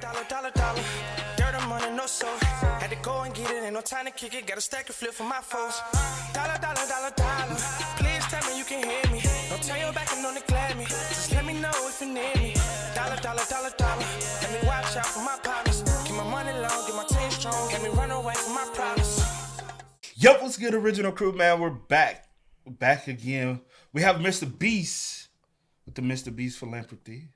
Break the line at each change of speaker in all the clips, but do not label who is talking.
Dollar. Dirt on money, no soul. Had to go and get it, ain't no time to kick it. Got a stack and flip for my foes. Dollar. Please tell me you can hear me. Don't turn your back and don't neglect me. Just let me know if you need me. Dollar. Let me watch out for my partners. Keep my money long, get my team strong. Let me run away from my problems.
Yo, what's good, original crew, man? We're back. We're back again. We have Mr. Beast with the Mr. Beast philanthropy.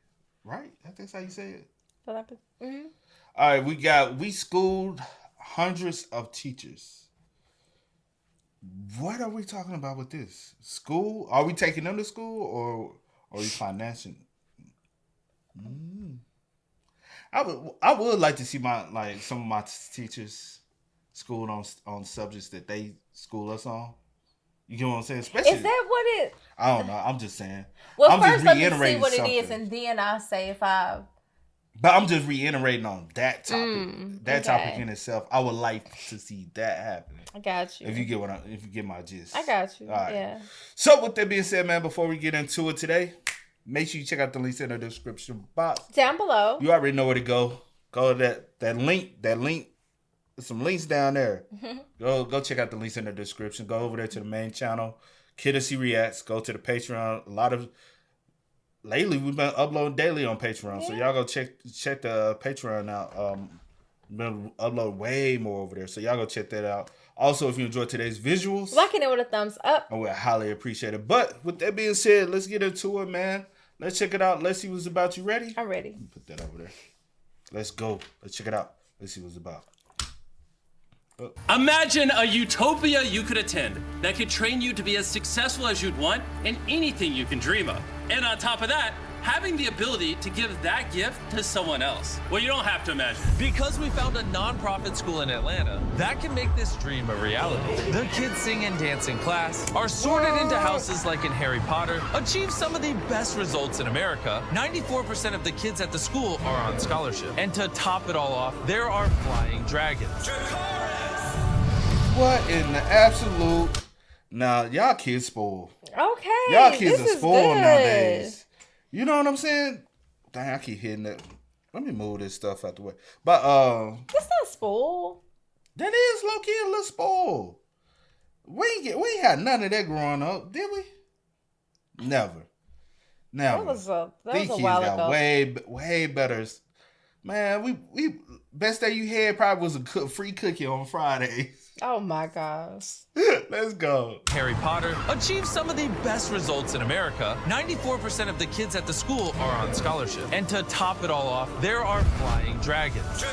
Right? That's how you say it?
Mm-hmm.
All right, we schooled hundreds of teachers. What are we talking about with this? School? Are we taking them to school or are we financing? I would like to see some of my teachers schooled on subjects that they school us on. You know what I'm saying? Especially,
is that what it?
I don't know. I'm just saying.
Well,
I'm
first let me see what
something.
it is, and then I'll say if I.
But I'm just reiterating on that topic. Topic in itself. I would like to see that happen.
I got you.
If you get my gist.
I got you.
All right.
Yeah.
So with that being said, man, before we get into it today, make sure you check out the links in the description box.
Down below.
You already know where to go. Go to that link. There's some links down there. Go check out the links in the description. Go over there to the main channel. Kid and C Reacts. Go to the Patreon. Lately, we've been uploading daily on Patreon, so y'all go check the Patreon out. Been uploading way more over there, so y'all go check that out. Also, if you enjoyed today's visuals,
liking it with a thumbs up,
I would highly appreciate it. But with that being said, let's get into it, man. Let's check it out. Let's see what's about. You ready?
I'm ready.
Let me put that over there. Let's go. Let's check it out. Let's see what's about.
Imagine a utopia you could attend that could train you to be as successful as you'd want in anything you can dream of. And on top of that, having the ability to give that gift to someone else. Well, you don't have to imagine.
Because we found a non-profit school in Atlanta that can make this dream a reality. The kids sing and dance in class, are sorted into houses like in Harry Potter, achieve some of the best results in America. 94% of the kids at the school are on scholarship. And to top it all off, there are flying dragons.
What in the absolute? Now, y'all kids spoiled.
Okay.
Y'all kids are spoiled
good.
nowadays. You know what I'm saying? Dang, I keep hitting that. Let me move this stuff out the way. But
that's not spoiled.
That is low key a little spoiled. We ain't had none of that growing up, did we? Never.
That was a
These kids
while
got
ago.
way better. Man, we best day you had probably was a free cookie on Fridays.
Oh my gosh.
Let's go.
Harry Potter achieve some of the best results in America. 94% of the kids at the school are on scholarship. And to top it all off, there are flying dragons.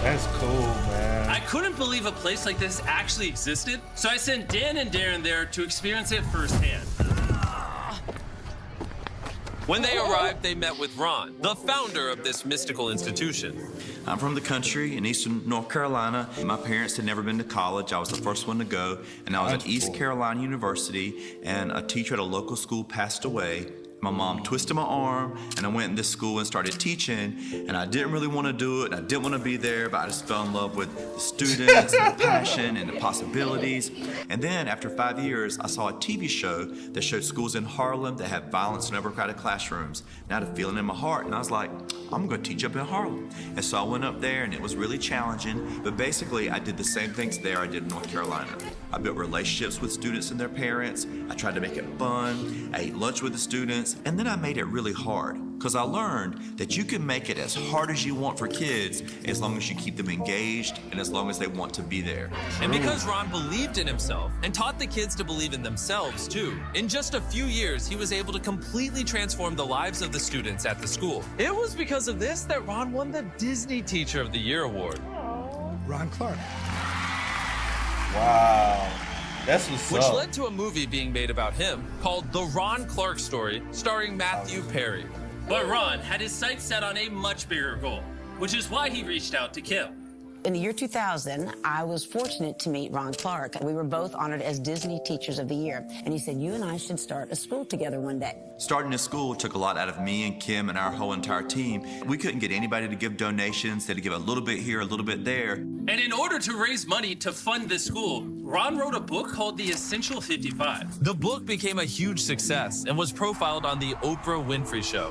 That's cool, man.
I couldn't believe a place like this actually existed, so I sent Dan and Darren there to experience it firsthand. When they arrived, they met with Ron, the founder of this mystical institution.
I'm from the country in eastern North Carolina. My parents had never been to college. I was the first one to go. And I was at East Carolina University, and a teacher at a local school passed away. My mom twisted my arm, and I went in this school and started teaching, and I didn't really want to do it, and I didn't want to be there, but I just fell in love with the students, and the passion, and the possibilities. And then, after 5 years, I saw a TV show that showed schools in Harlem that had violence in overcrowded classrooms. And I had a feeling in my heart, and I was like, I'm going to teach up in Harlem. And so I went up there, and it was really challenging, but basically, I did the same things there I did in North Carolina. I built relationships with students and their parents. I tried to make it fun. I ate lunch with the students. And then I made it really hard because I learned that you can make it as hard as you want for kids as long as you keep them engaged and as long as they want to be there.
And because Ron believed in himself and taught the kids to believe in themselves too, in just a few years, he was able to completely transform the lives of the students at the school. It was because of this that Ron won the Disney Teacher of the Year award.
Ron Clark.
Wow. That's what's
Which
up.
led to a movie being made about him called The Ron Clark Story, starring Matthew Perry.
But Ron had his sights set on a much bigger goal, which is why he reached out to Kim.
In the year 2000, I was fortunate to meet Ron Clark. We were both honored as Disney Teachers of the Year. And he said, you and I should start a school together one day.
Starting a school took a lot out of me and Kim and our whole entire team. We couldn't get anybody to give donations. They had to give a little bit here, a little bit there.
And in order to raise money to fund this school, Ron wrote a book called The Essential 55.
The book became a huge success and was profiled on the Oprah Winfrey Show.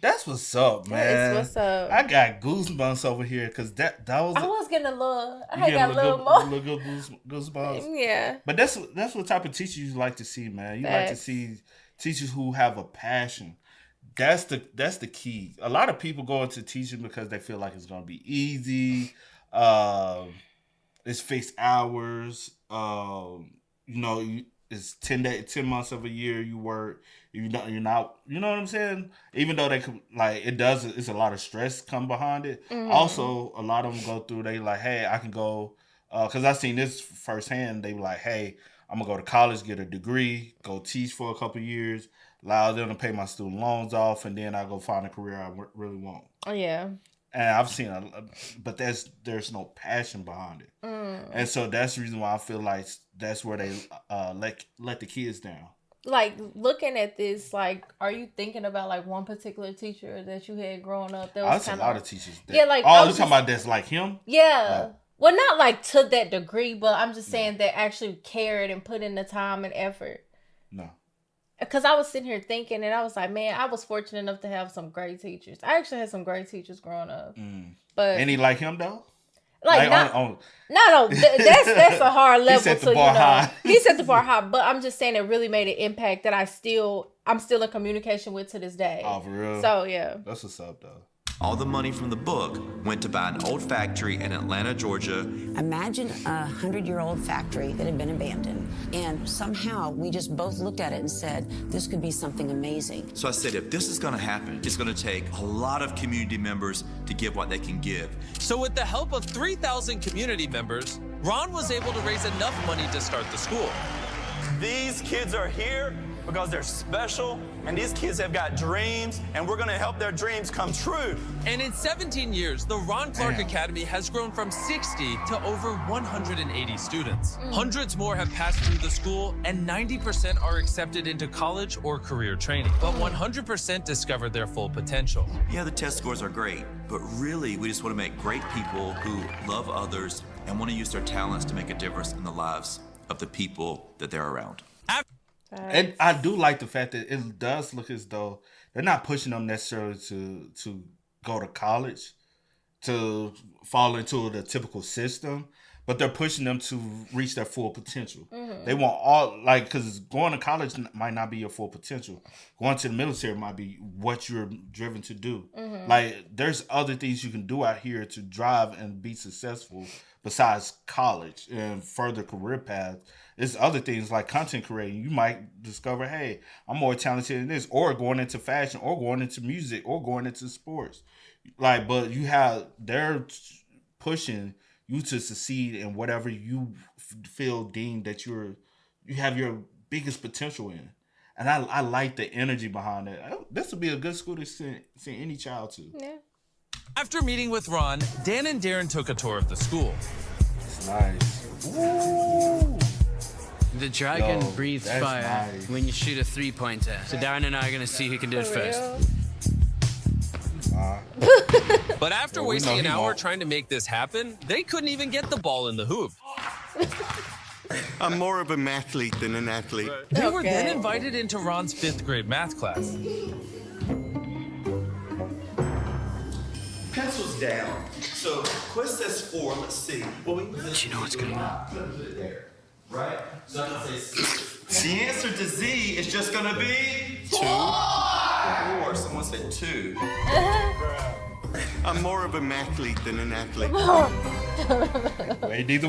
That's what's up, man.
That is what's up.
I got goosebumps over here because that was.
I was getting a little. I got a little more.
Goosebumps.
Yeah.
But that's what type of teachers you like to see, man. You like to see teachers who have a passion. That's the key. A lot of people go into teaching because they feel like it's gonna be easy. It's fixed hours. It's 10 months of a year you work. You're not. You know what I'm saying? Even though they could, it's a lot of stress come behind it. Mm-hmm. Also, a lot of them go through. They like, hey, I can go. Because I seen this firsthand. They were like, hey, I'm gonna go to college, get a degree, go teach for a couple years, allow them to pay my student loans off, and then I go find a career I really want.
Oh yeah.
And I've seen but there's no passion behind it, and so that's the reason why I feel like that's where they let the kids down.
Like, looking at this, like, are you thinking about like one particular teacher that you had growing up? That was
a lot of teachers.
Yeah, like
you're talking about that's like him?
Yeah. Well, not like to that degree, but I'm just saying that actually cared and put in the time and effort. No. Because I was sitting here thinking, and I was like, man, I was fortunate enough to have some great teachers. I actually had some great teachers growing up. But
any like him though?
Like no, that's a hard level. He set the bar high. He set the bar high, but I'm just saying it really made an impact that I'm still in communication with to this day.
Oh, for real?
So yeah,
that's what's up though.
All the money from the book went to buy an old factory in Atlanta, Georgia.
Imagine a 100-year-old factory that had been abandoned, and somehow we just both looked at it and said, this could be something amazing.
So I said, if this is gonna happen, it's gonna take a lot of community members to give what they can give.
So with the help of 3,000 community members, Ron was able to raise enough money to start the school.
These kids are here because they're special, and these kids have got dreams, and we're gonna help their dreams come true.
And in 17 years, the Ron Clark Academy has grown from 60 to over 180 students. Hundreds more have passed through the school, and 90% are accepted into college or career training. But 100% discovered their full potential.
Yeah, the test scores are great, but really, we just want to make great people who love others and want to use their talents to make a difference in the lives of the people that they're around.
And I do like the fact that it does look as though they're not pushing them necessarily to go to college, to fall into the typical system, but they're pushing them to reach their full potential. Mm-hmm. They want because going to college might not be your full potential. Going to the military might be what you're driven to do. Mm-hmm. Like, there's other things you can do out here to drive and be successful besides college and further career paths. There's other things like content creating. You might discover, hey, I'm more talented in this, or going into fashion, or going into music, or going into sports. But they're pushing you to succeed in whatever you feel deemed that you have your biggest potential in. And I like the energy behind it. This would be a good school to send any child to.
Yeah.
After meeting with Ron, Dan and Darren took a tour of the school.
It's nice. Ooh.
The dragon breathes fire when you shoot a three-pointer. So Darren and I are going to see who can do it first.
But after wasting an hour trying to make this happen, they couldn't even get the ball in the hoop.
I'm more of a mathlete than an athlete.
They were then invited into Ron's 5th grade math class.
Pencils down. So quest says 4. Let's see. Well, do
you know what's going on?
Right? So the answer to Z is just going to be 2. 4. Someone said 2.
I'm more of a mathlete than an athlete.
When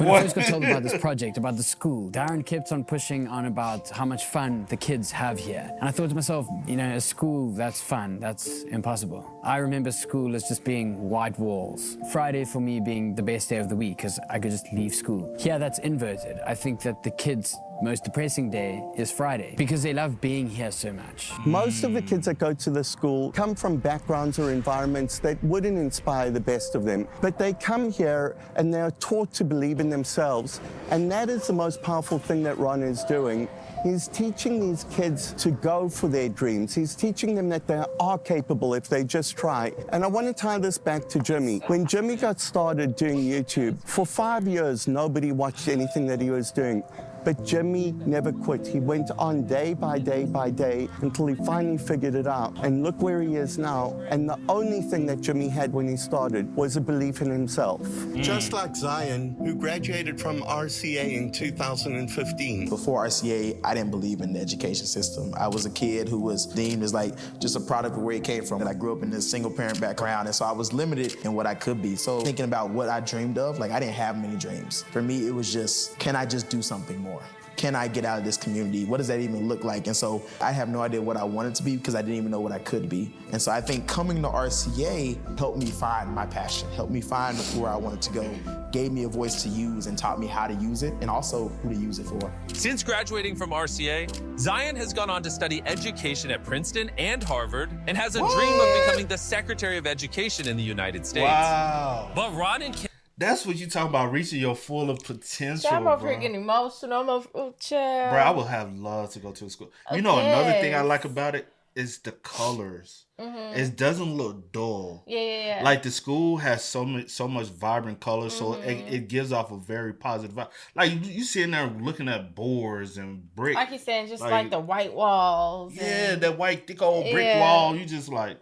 I first got told about this project, about the school, Darren kept on pushing on about how much fun the kids have here. And I thought to myself, a school that's fun, that's impossible. I remember school as just being white walls. Friday for me being the best day of the week because I could just leave school. Here that's inverted. I think that the kids' most depressing day is Friday because they love being here so much.
Most of the kids that go to the school come from backgrounds or environments that wouldn't inspire the best of them. But they come here and they're taught to believe in themselves. And that is the most powerful thing that Ron is doing. He's teaching these kids to go for their dreams. He's teaching them that they are capable if they just try. And I want to tie this back to Jimmy. When Jimmy got started doing YouTube, for 5 years, nobody watched anything that he was doing. But Jimmy never quit. He went on day by day by day until he finally figured it out. And look where he is now. And the only thing that Jimmy had when he started was a belief in himself. Just like Zion, who graduated from RCA in 2015.
Before RCA, I didn't believe in the education system. I was a kid who was deemed as like just a product of where he came from. And I grew up in this single parent background, and so I was limited in what I could be. So thinking about what I dreamed of, like I didn't have many dreams. For me, it was just, can I just do something more? Can I get out of this community? What does that even look like? And so I have no idea what I wanted to be because I didn't even know what I could be. And so I think coming to RCA helped me find my passion, helped me find where I wanted to go, gave me a voice to use and taught me how to use it and also who to use it for.
Since graduating from RCA, Zion has gone on to study education at Princeton and Harvard and has a dream of becoming the Secretary of Education in the United States.
Wow.
But Ron and Kim...
That's what you talking about, reaching your full of potential,
I'm over
bro.
here getting emotional. I'm over, oh, child.
Bro, I would have loved to go to a school. You know, another thing I like about it is the colors. It doesn't look dull.
Yeah.
Like the school has so much vibrant colors, so it gives off a very positive vibe. Like you sitting there looking at boards and bricks.
Like you're saying, just like the white walls.
Yeah, that white thick old brick wall. You just like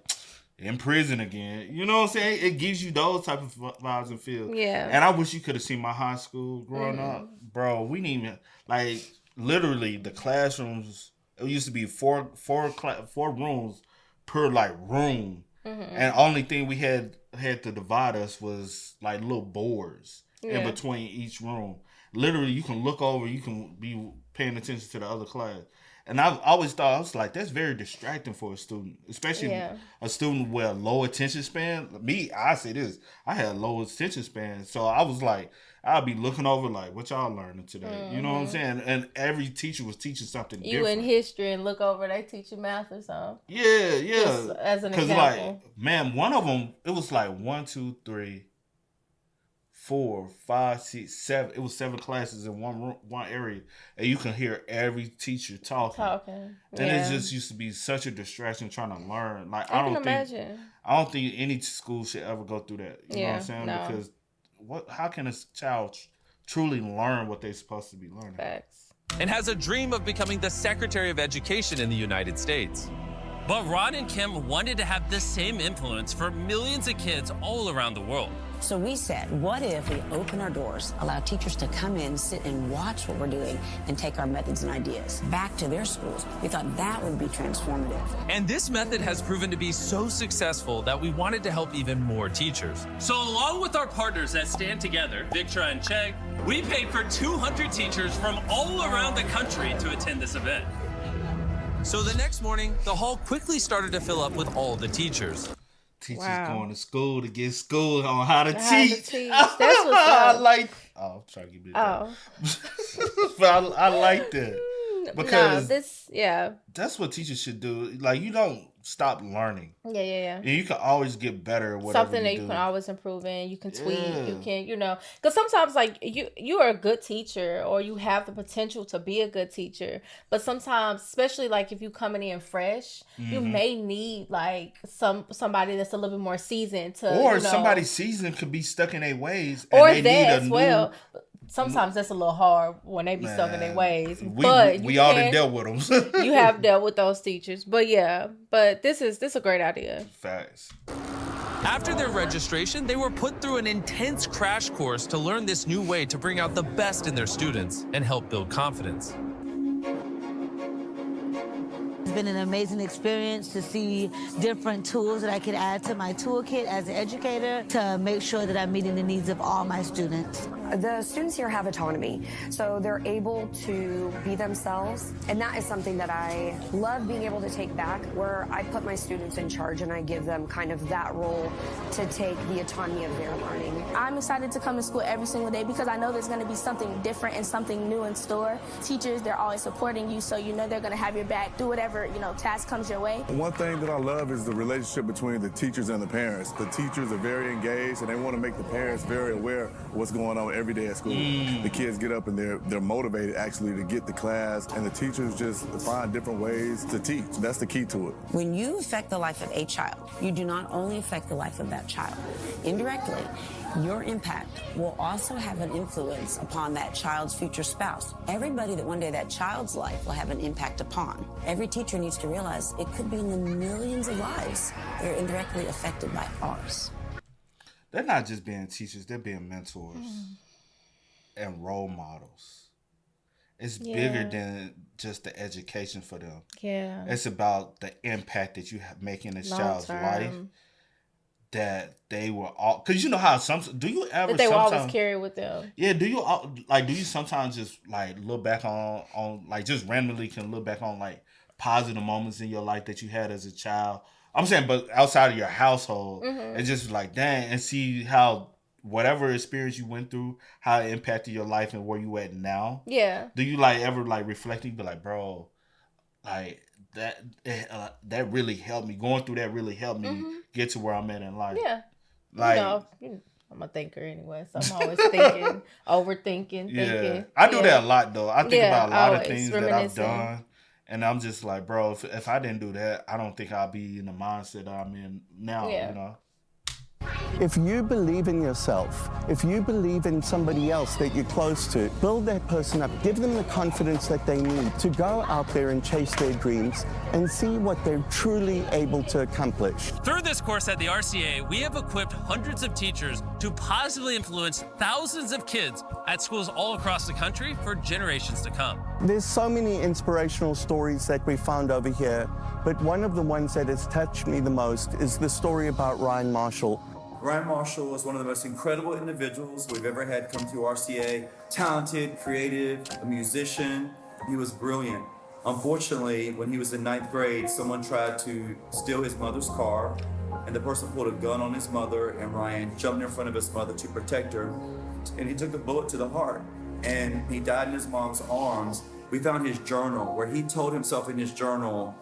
in prison again. You know what I'm saying? It gives you those type of vibes and feels. Yeah. And I wish you could have seen my high school growing up. Bro, we didn't even, like, literally the classrooms, it used to be four rooms per, like, room. And only thing we had to divide us was, like, little boards in between each room. Literally, you can look over, you can be paying attention to the other class. And I've always thought, I was like, that's very distracting for a student, especially a student with a low attention span. Me, I say this, I had low attention span. So I was like, I'll be looking over like, what y'all learning today? You know what I'm saying? And every teacher was teaching something different.
You in history and look over, they teach you math or something.
Yeah.
Just as an example. Because
like, man, one of them, it was like 1, 2, 3, 4, 5, 6, 7. It was 7 classes in one room, one area, and you can hear every teacher talking. And it just used to be such a distraction trying to learn. Like I don't think any school should ever go through that. You know what I'm saying? No. Because how can a child truly learn what they're supposed to be learning?
Facts.
And has a dream of becoming the Secretary of Education in the United States. But Ron and Kim wanted to have the same influence for millions of kids all around the world.
So we said, what if we open our doors, allow teachers to come in, sit and watch what we're doing, and take our methods and ideas back to their schools? We thought that would be transformative.
And this method has proven to be so successful that we wanted to help even more teachers. So along with our partners that stand together, Victra and Chegg, we paid for 200 teachers from all around the country to attend this event. So the next morning, the hall quickly started to fill up with all the teachers.
Teachers going to school to get school on how to teach.
That's what's up.
I like. Oh, I'm trying to give you that. But I like that because that's what teachers should do. Like you don't stop learning.
Yeah.
And you can always get better at whatever
something that you can always improve in. You can tweak. You can, because sometimes like you are a good teacher or you have the potential to be a good teacher, but sometimes, especially like if you coming in fresh, you may need like somebody that's a little bit more seasoned to,
or somebody seasoned could be stuck in their ways, and
or
they
that
need
as well. Sometimes that's a little hard when they be stuck in their ways. But
we all done dealt with them.
You have dealt with those teachers. But this is a great idea.
Facts.
After their registration, they were put through an intense crash course to learn this new way to bring out the best in their students and help build confidence.
It's been an amazing experience to see different tools that I could add to my toolkit as an educator to make sure that I'm meeting the needs of all my students.
The students here have autonomy, so they're able to be themselves, and that is something that I love being able to take back, where I put my students in charge and I give them kind of that role to take the autonomy of their learning.
I'm excited to come to school every single day because I know there's going to be something different and something new in store. Teachers, they're always supporting you, so you know they're going to have your back. Do whatever task comes your way.
One thing that I love is the relationship between the teachers and the parents. The teachers are very engaged, and they want to make the parents very aware of what's going on every day at school. The kids get up and they're motivated actually to get to class, and the teachers just find different ways to teach. That's the key to it.
When you affect the life of a child, you do not only affect the life of that child. Indirectly, your impact will also have an influence upon that child's future spouse. Everybody that one day that child's life will have an impact upon. Every teacher needs to realize it could be in the millions of lives that are indirectly affected by ours.
They're not just being teachers, they're being mentors and role models. It's bigger than just the education for them.
Yeah.
It's about the impact that you make in this child's life. That they were all, because you know how do you ever
that they will always carry with them.
Yeah, do you sometimes just like look back on like just randomly can look back on like positive moments in your life that you had as a child? I'm saying, but outside of your household, it's just like dang, and see how whatever experience you went through, how it impacted your life and where you at now.
Yeah. Do
you like ever like reflect and be like, bro, like that really helped me. Going through that really helped me get to where I'm at in life.
Yeah.
Like,
I'm a thinker anyway, so I'm always thinking, overthinking, thinking.
I do that a lot though. I think about a lot of things that I've done. And I'm just like, bro, if I didn't do that, I don't think I'll be in the mindset that I'm in now, you know?
If you believe in yourself, if you believe in somebody else that you're close to, build that person up. Give them the confidence that they need to go out there and chase their dreams and see what they're truly able to accomplish.
Through this course at the RCA, we have equipped hundreds of teachers to positively influence thousands of kids at schools all across the country for generations to come.
There's so many inspirational stories that we found over here, but one of the ones that has touched me the most is the story about Ryan Marshall.
Ryan Marshall is one of the most incredible individuals we've ever had come to RCA. Talented, creative, a musician. He was brilliant. Unfortunately, when he was in 9th grade, someone tried to steal his mother's car, and the person pulled a gun on his mother, and Ryan jumped in front of his mother to protect her, and he took a bullet to the heart, and he died in his mom's arms. We found his journal, where he told himself in his journal,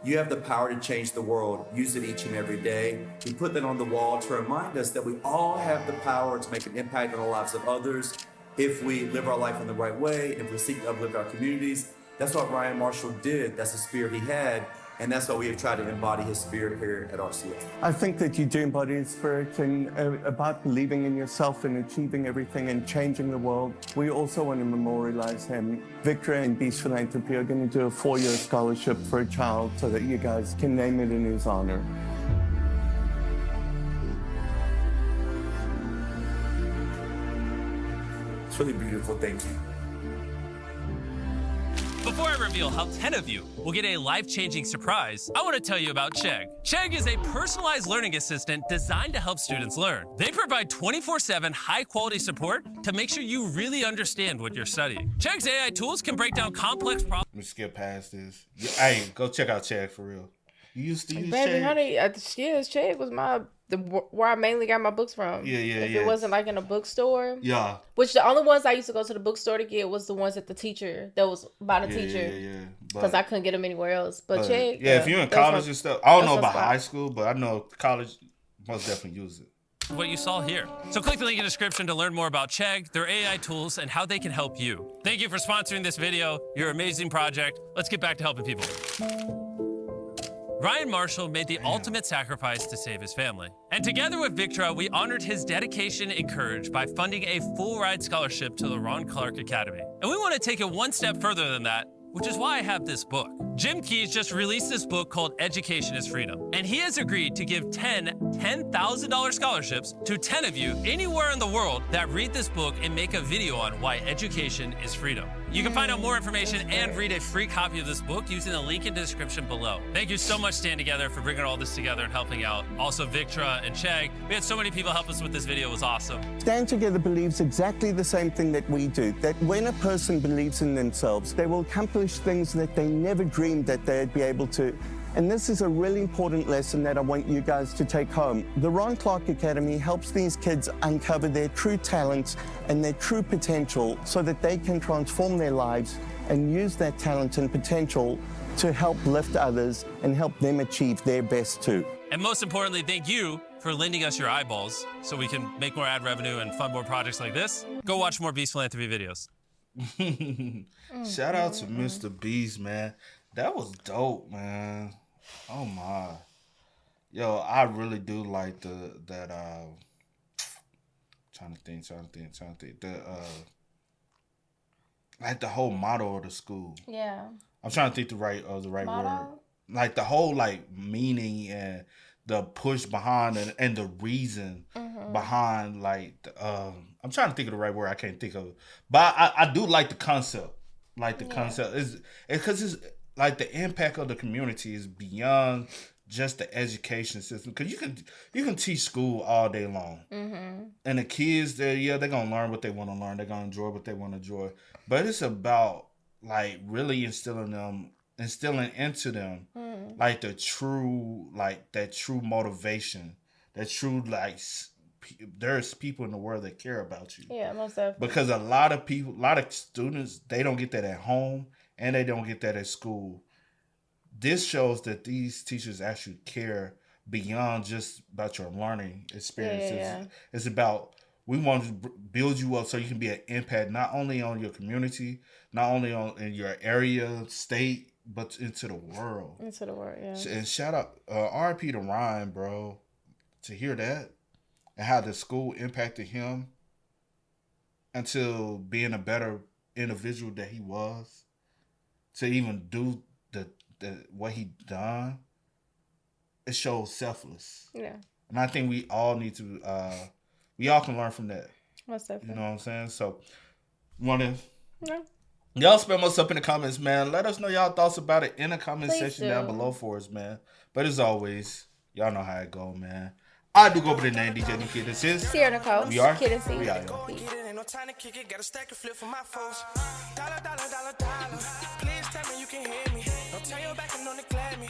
"You have the power to change the world. Use it each and every day." He put that on the wall to remind us that we all have the power to make an impact on the lives of others if we live our life in the right way, if we seek to uplift our communities. That's what Ryan Marshall did. That's the spirit he had. And that's why we have tried to embody his spirit here at RCA.
I think that you do embody his spirit and about believing in yourself and achieving everything and changing the world. We also want to memorialize him. Victor and Beast Philanthropy are going to do a 4-year scholarship for a child so that you guys can name it in his honor.
It's really beautiful. Thank you.
Before I reveal how 10 of you will get a life-changing surprise, I want to tell you about Chegg. Chegg is a personalized learning assistant designed to help students learn. They provide 24/7 high-quality support to make sure you really understand what you're studying. Chegg's AI tools can break down complex problems.
Let me skip past this. Hey, go check out Chegg for real. You used to use
Baby,
Chegg?
honey, Chegg was where I mainly got my books from. If it wasn't like in a bookstore.
Yeah.
Which the only ones I used to go to the bookstore to get was the ones at the teacher that was by the teacher.
Yeah.
Because I couldn't get them anywhere else. But Chegg.
Yeah, if you're in college and stuff. I don't know about high school, but I know college most definitely use it.
What you saw here. So click the link in the description to learn more about Chegg, their AI tools, and how they can help you. Thank you for sponsoring this video. Your amazing project. Let's get back to helping people. Ryan Marshall made the ultimate sacrifice to save his family. And together with Victra, we honored his dedication and courage by funding a full-ride scholarship to the Ron Clark Academy. And we want to take it one step further than that, which is why I have this book. Jim Keyes just released this book called Education is Freedom. And he has agreed to give 10 $10,000 scholarships to 10 of you anywhere in the world that read this book and make a video on why education is freedom. You can find out more information and read a free copy of this book using the link in the description below. Thank you so much, Stand Together, for bringing all this together and helping out. Also, Victra and Chegg. We had so many people help us with this video. It was awesome.
Stand Together believes exactly the same thing that we do, that when a person believes in themselves, they will accomplish things that they never dreamed that they'd be able to. And this is a really important lesson that I want you guys to take home. The Ron Clark Academy helps these kids uncover their true talents and their true potential so that they can transform their lives and use that talent and potential to help lift others and help them achieve their best too.
And most importantly, thank you for lending us your eyeballs so we can make more ad revenue and fund more projects like this. Go watch more Beast Philanthropy videos.
Shout out to Mr. Beast, man. That was dope, man. Oh my. Yo, I really do like that trying to think. Like the whole motto of the school.
Yeah.
I'm trying to think the right
motto?
word. Like the whole like meaning and the push behind and the reason behind like I'm trying to think of the right word. I can't think of it. But I do like the concept. Like the concept is because it's like the impact of the community is beyond just the education system. Because you can teach school all day long, and the kids they're gonna learn what they want to learn. They're gonna enjoy what they want to enjoy. But it's about like really instilling into them like the true that true motivation, that true like there's people in the world that care about you.
Yeah, most definitely.
Because a lot of students, they don't get that at home and they don't get that at school. This shows that these teachers actually care beyond just about your learning experiences.
Yeah.
It's about, we want to build you up so you can be an impact not only on your community, not only in your area, state, but into the world.
Into the world, yeah.
And shout out, RIP to Ryan, bro. To hear that and how the school impacted him until being a better individual that he was, to even do the what he done, it shows selfless.
Yeah.
And I think we all need to, we all can learn from that.
Most definitely.
You know what I'm saying? So, want to...
No.
Y'all spam us up in the comments, man. Let us know y'all thoughts about it in the comment
Please
section
do.
down below for us, man. But as always, y'all know how it go, man. I do go by the name DJ Nikki. This is
Sierra Nicole.
We are.
Kid and C.
We are.
Ain't no time to kick it, got a stack of flip for my folks. Dollar. Please tell me you can hear me. Don't turn your back and don't neglect me.